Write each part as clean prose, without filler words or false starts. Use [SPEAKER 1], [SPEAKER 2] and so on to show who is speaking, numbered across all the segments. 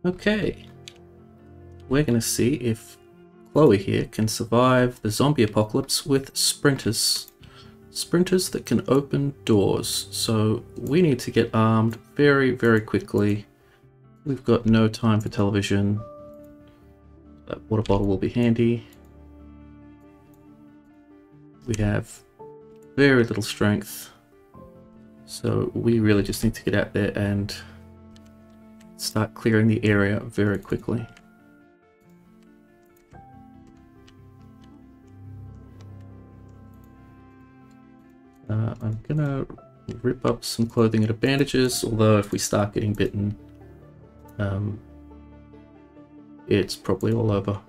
[SPEAKER 1] Okay, we're going to see if Chloe here can survive the zombie apocalypse with sprinters. Sprinters that can open doors. So we need to get armed very, very quickly. We've got no time for television. That water bottle will be handy. We have very little strength. So we really just need to get out there and start clearing the area very quickly. I'm gonna rip up some clothing and bandages, although if we start getting bitten, it's probably all over.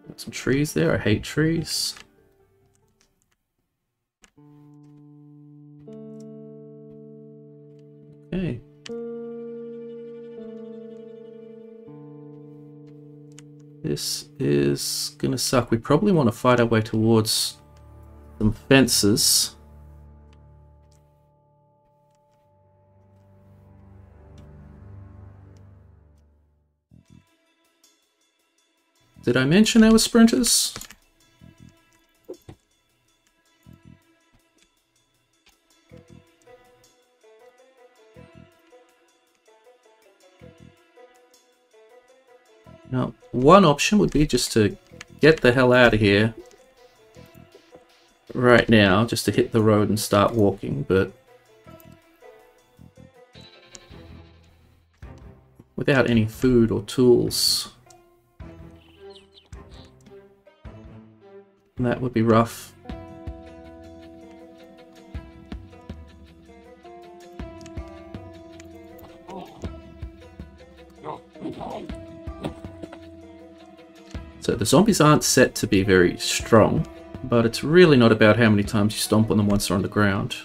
[SPEAKER 1] Got some trees there. I hate trees. Okay. This is gonna suck. We probably want to fight our way towards some fences. Did I mention there were sprinters? Now, one option would be just to get the hell out of here right now, just to hit the road and start walking, but without any food or tools, that would be rough. So the zombies aren't set to be very strong, but it's really not about how many times you stomp on them once they're on the ground.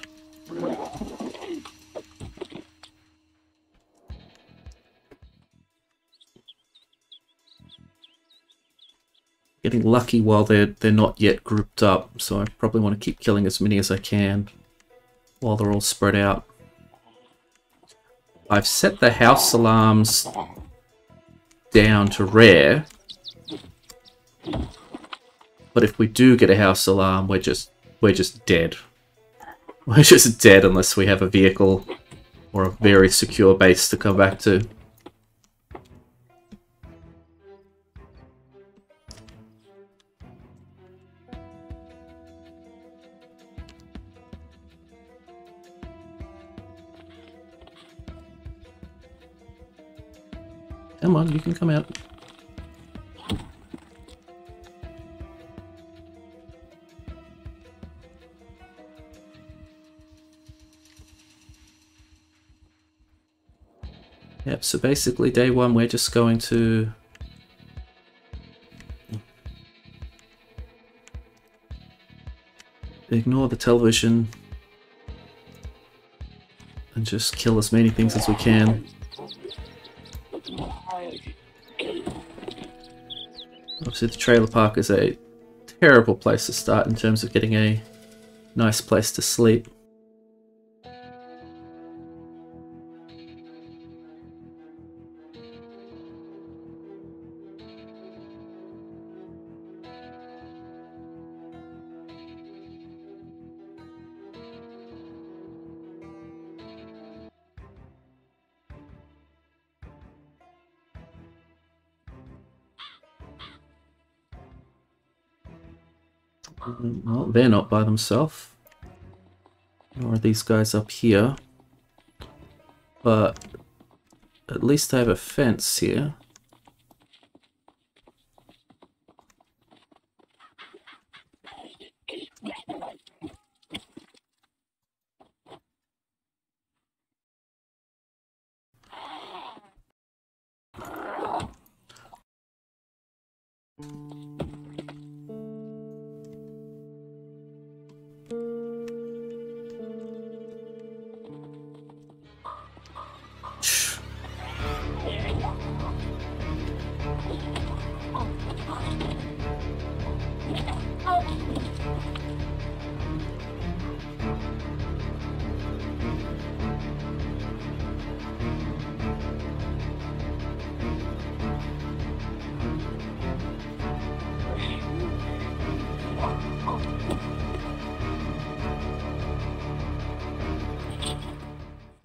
[SPEAKER 1] Getting lucky while they're not yet grouped up, so I probably want to keep killing as many as I can while they're all spread out. I've set the house alarms down to rare, but if we do get a house alarm, we're just dead. We're just dead unless we have a vehicle or a very secure base to come back to. Come on, you can come out. Yep, so basically day one we're just going to ignore the television and just kill as many things as we can. Obviously the trailer park is a terrible place to start in terms of getting a nice place to sleep. Well, they're not by themselves. Nor are these guys up here. But at least I have a fence here.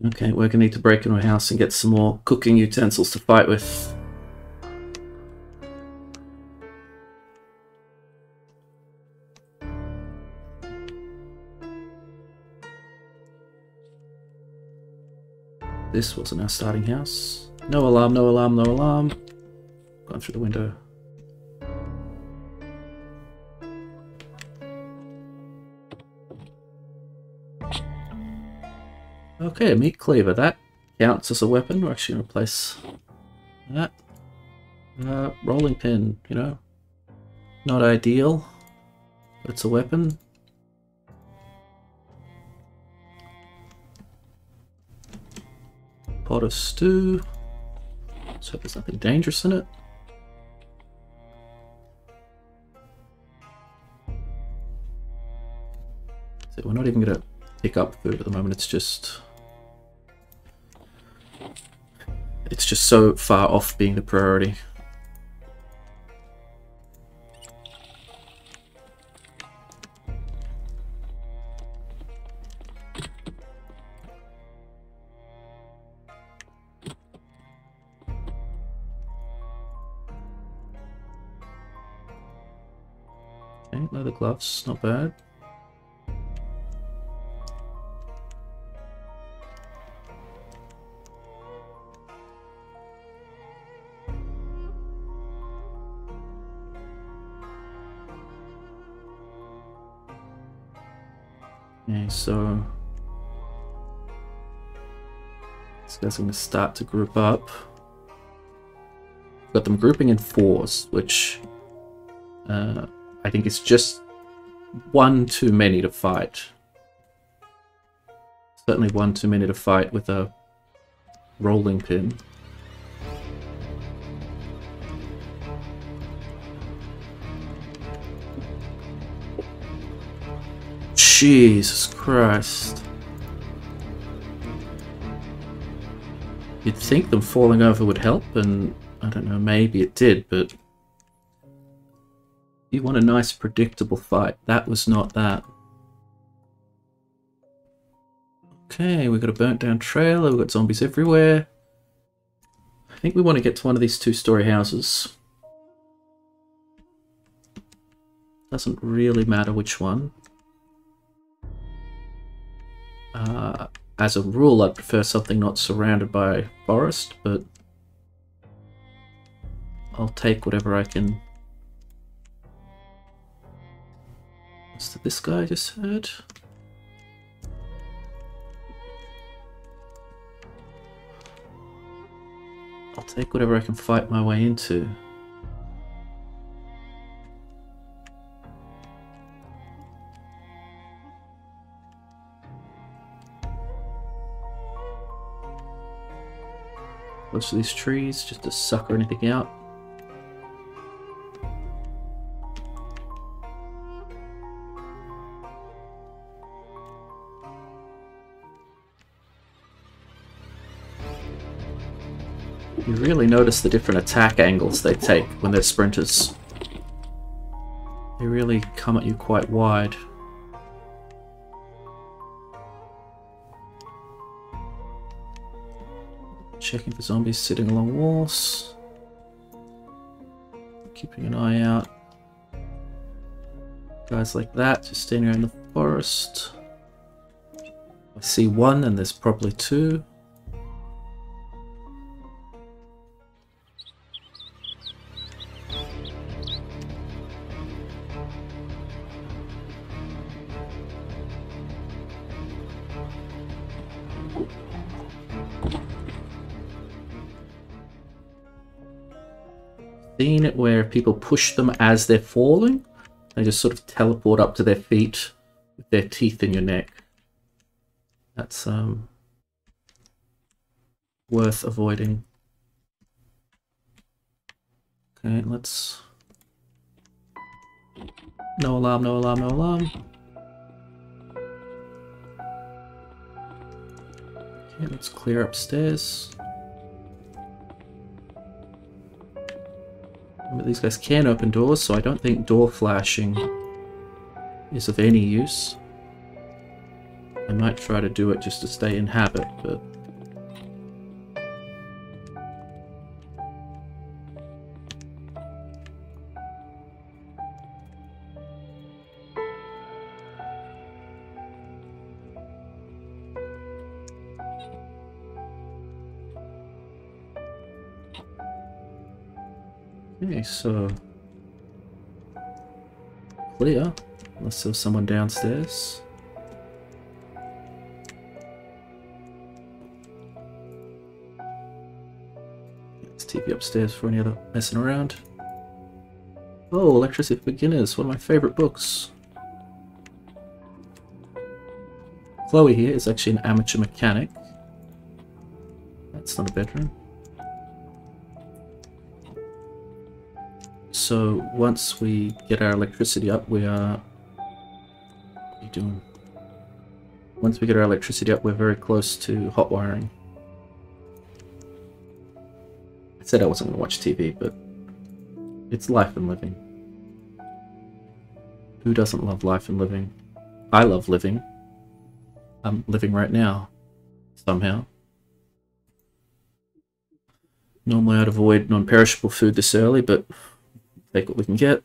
[SPEAKER 1] Okay, we're gonna need to break into a house and get some more cooking utensils to fight with. This wasn't our starting house. No alarm, no alarm, no alarm. Going through the window. Okay, a meat cleaver. That counts as a weapon. We're actually going to replace that. Rolling pin, you know. Not ideal, but it's a weapon. Pot of stew. Let's hope there's nothing dangerous in it. So we're not even going to pick up food at the moment. It's just so far off being the priority. Okay, leather gloves, not bad. Okay, so these guys are going to start to group up. Got them grouping in fours, which I think is just one too many to fight. Certainly one too many to fight with a rolling pin. Jesus Christ. You'd think them falling over would help, and I don't know, maybe it did, but you want a nice predictable fight. That was not that. Okay, we've got a burnt down trailer, we've got zombies everywhere. I think we want to get to one of these two-story houses. Doesn't really matter which one. As a rule, I'd prefer something not surrounded by forest, but I'll take whatever I can. What's this guy I just heard? I'll take whatever I can fight my way into. Close to these trees, just to sucker anything out. You really notice the different attack angles they take when they're sprinters. They really come at you quite wide. Checking for zombies sitting along walls. Keeping an eye out. Guys like that, just standing around the forest. I see one and there's probably two. Seen it where people push them as they're falling. They just sort of teleport up to their feet with their teeth in your neck. That's worth avoiding. Okay, let's No alarm, no alarm, no alarm. Okay, let's clear upstairs. Remember, these guys can open doors, so I don't think door flashing is of any use. I might try to do it just to stay in habit, but... Okay, so... clear, unless there's someone downstairs. Let's TV upstairs for any other messing around. Oh, Electricity for Beginners, one of my favourite books. Chloe here is actually an amateur mechanic. That's not a bedroom. So once we get our electricity up, we are... What are you doing? Once we get our electricity up, we're very close to hot wiring. I said I wasn't going to watch TV, but it's life and living. Who doesn't love life and living? I love living. I'm living right now, somehow. Normally I'd avoid non-perishable food this early, but take what we can get.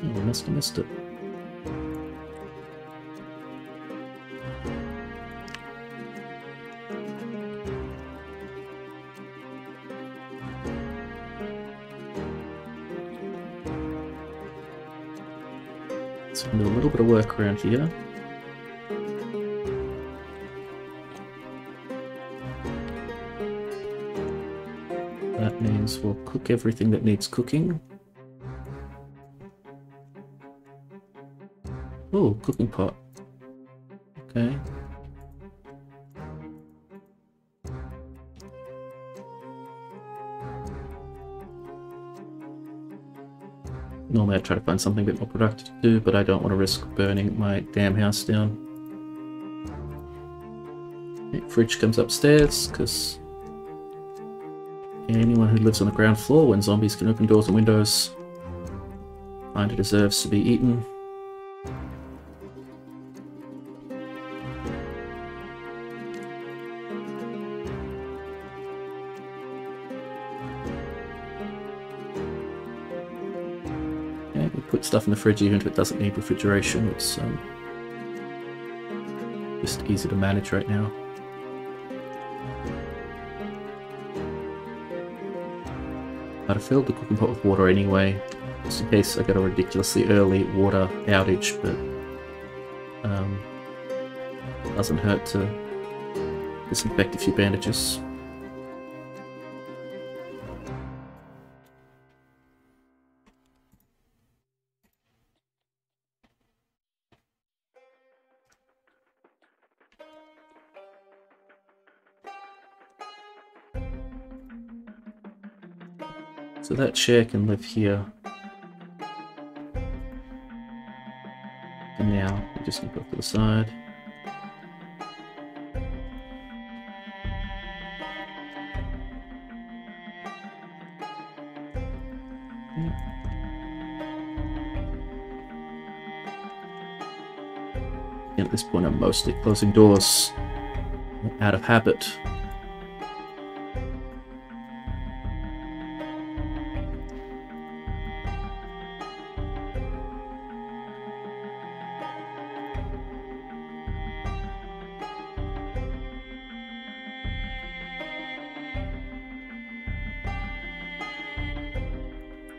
[SPEAKER 1] Oh, we must have missed it. So we'll do a little bit of work around here. That means we'll cook everything that needs cooking. Oh, cooking pot. Okay. Normally I try to find something a bit more productive to do, but I don't want to risk burning my damn house down. Okay, fridge comes upstairs, because anyone who lives on the ground floor when zombies can open doors and windows kinda deserves to be eaten. Put stuff in the fridge even if it doesn't need refrigeration. It's just easy to manage right now. I'd have filled the cooking pot with water anyway, just in case I get a ridiculously early water outage, but doesn't hurt to disinfect a few bandages. So that chair can live here. For now, we're just going to put it to the side. And at this point I'm mostly closing doors out of habit.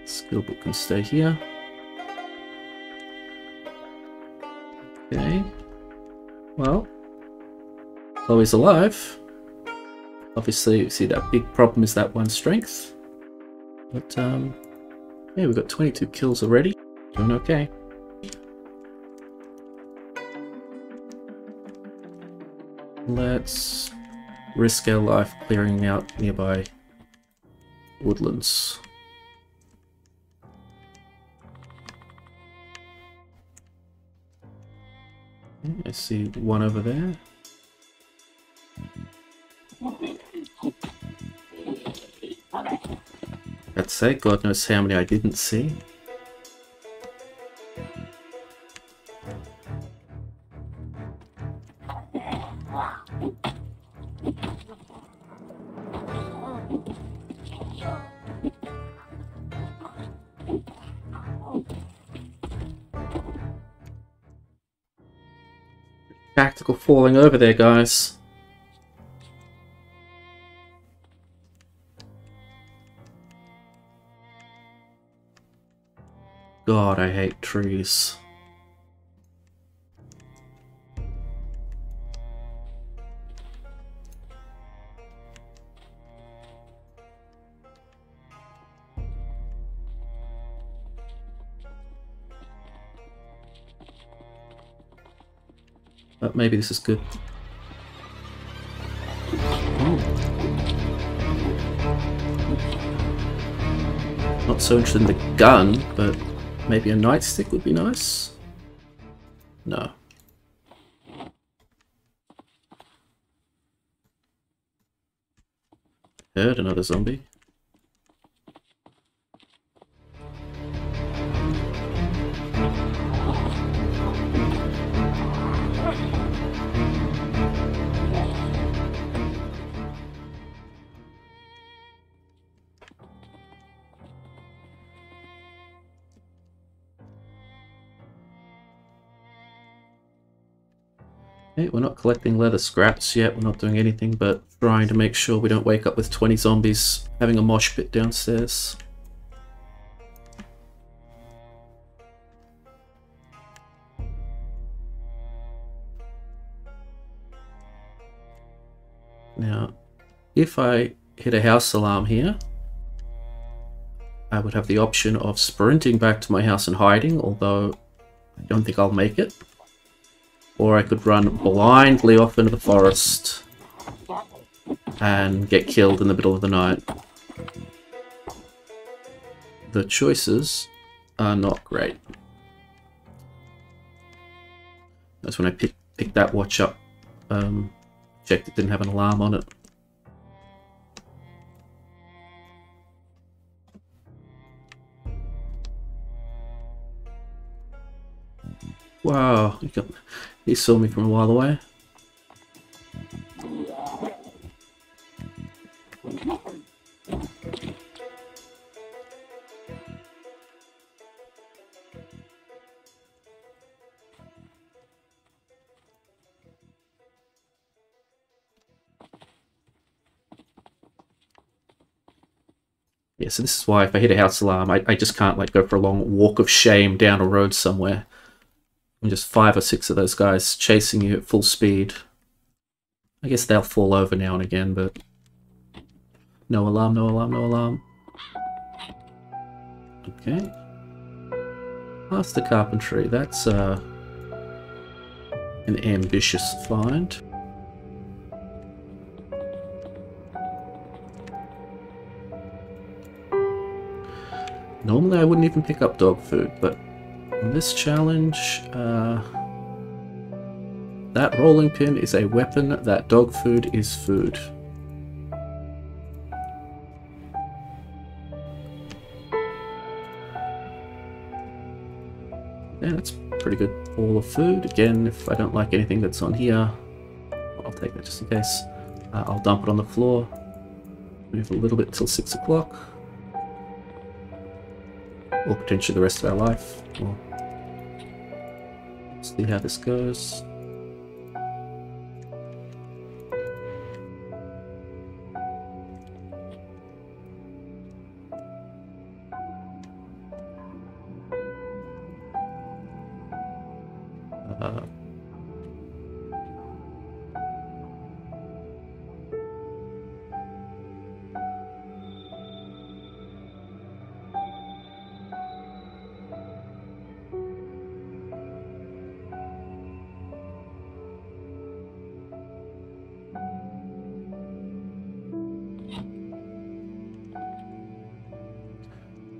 [SPEAKER 1] Skill book can stay here. Okay. Well, Chloe's alive. Obviously, you see that big problem is that one strength. But, yeah, we've got 22 kills already. Doing okay. Let's risk our life clearing out nearby woodlands. I see one over there. I'd say, God knows how many I didn't see. Tactical falling over there, guys. God, I hate trees. But maybe this is good. Ooh. Not so interested in the gun, but maybe a nightstick would be nice. No. Heard another zombie. Okay, we're not collecting leather scraps yet, we're not doing anything but trying to make sure we don't wake up with 20 zombies having a mosh pit downstairs. Now, if I hit a house alarm here, I would have the option of sprinting back to my house and hiding, although I don't think I'll make it. Or I could run blindly off into the forest and get killed in the middle of the night. The choices are not great. That's when I picked that watch up. Checked it didn't have an alarm on it. Wow, he saw me from a while away. Yeah, so this is why if I hit a house alarm, I just can't like go for a long walk of shame down a road somewhere. And just 5 or 6 of those guys chasing you at full speed. I guess they'll fall over now and again, but no alarm, no alarm, no alarm. Okay. Master carpentry, that's an ambitious find. Normally I wouldn't even pick up dog food, but in this challenge, that rolling pin is a weapon, that dog food is food. Yeah, that's pretty good haul of food. Again, if I don't like anything that's on here, I'll take that just in case. I'll dump it on the floor. Move a little bit till 6 o'clock. Or potentially the rest of our life. We'll see how this goes.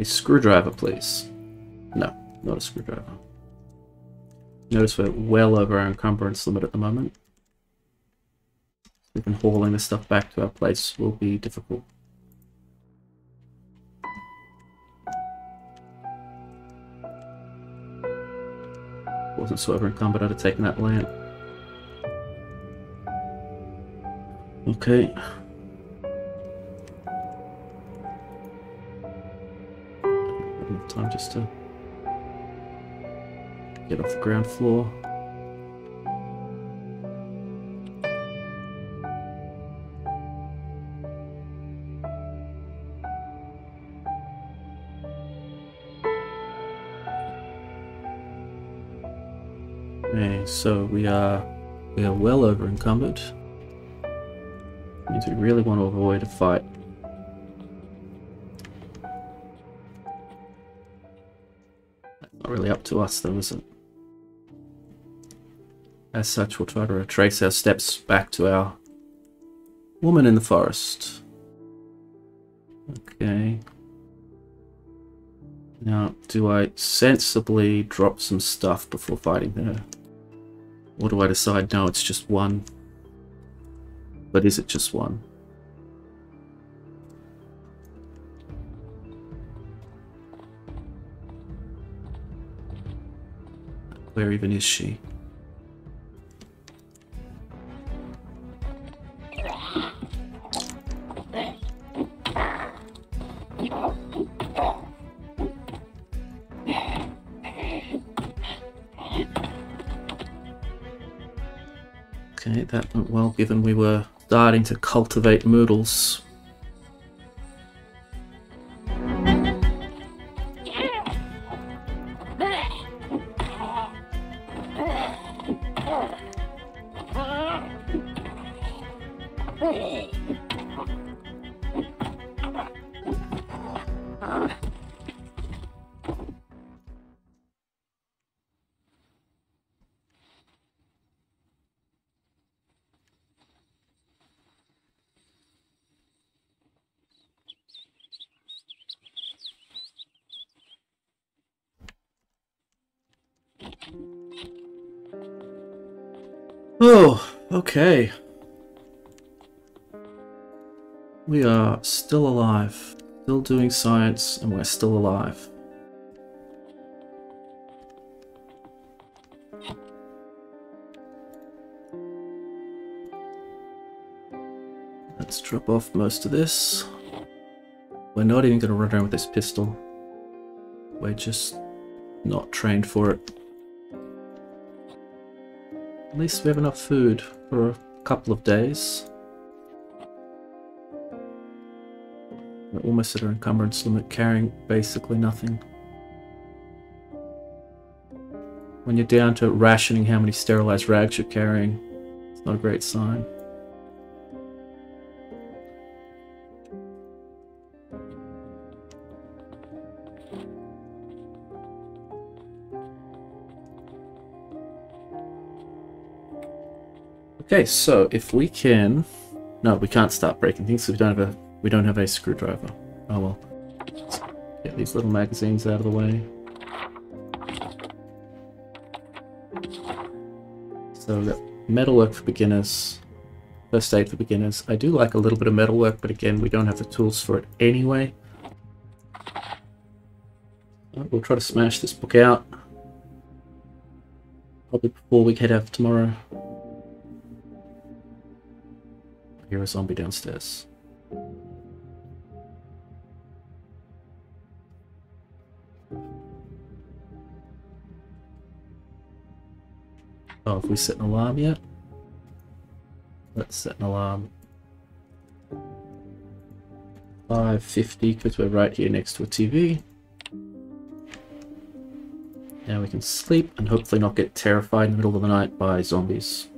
[SPEAKER 1] A screwdriver, please. No, not a screwdriver. Notice we're well over our encumbrance limit at the moment. Even hauling this stuff back to our place will be difficult. Wasn't so over encumbered, I'd have taken that lamp. Okay. Enough time just to get off the ground floor. Okay, so we are well over encumbered. Means we really want to avoid a fight. That's not really up to us though, is it? As such, we'll try to retrace our steps back to our woman in the forest. Okay. Now, do I sensibly drop some stuff before fighting her? Or do I decide, no, it's just one? But is it just one? Where even is she? Okay, that went well, given we were starting to cultivate moodles. Oh, okay. We are still alive, still doing science, and we're still alive. Let's drop off most of this. We're not even going to run around with this pistol. We're just not trained for it. At least we have enough food for a couple of days. We're almost at our encumbrance limit, carrying basically nothing. When you're down to rationing how many sterilized rags you're carrying, it's not a great sign. Okay, so if we can, no, we can't start breaking things because we don't have a screwdriver. Oh well. Let's get these little magazines out of the way. So we've got metalwork for beginners, first aid for beginners. I do like a little bit of metalwork, but again, we don't have the tools for it anyway. We'll try to smash this book out probably before we head out tomorrow. Hear a zombie downstairs. Oh, have we set an alarm yet? Let's set an alarm. 5:50, because we're right here next to a TV. Now we can sleep and hopefully not get terrified in the middle of the night by zombies.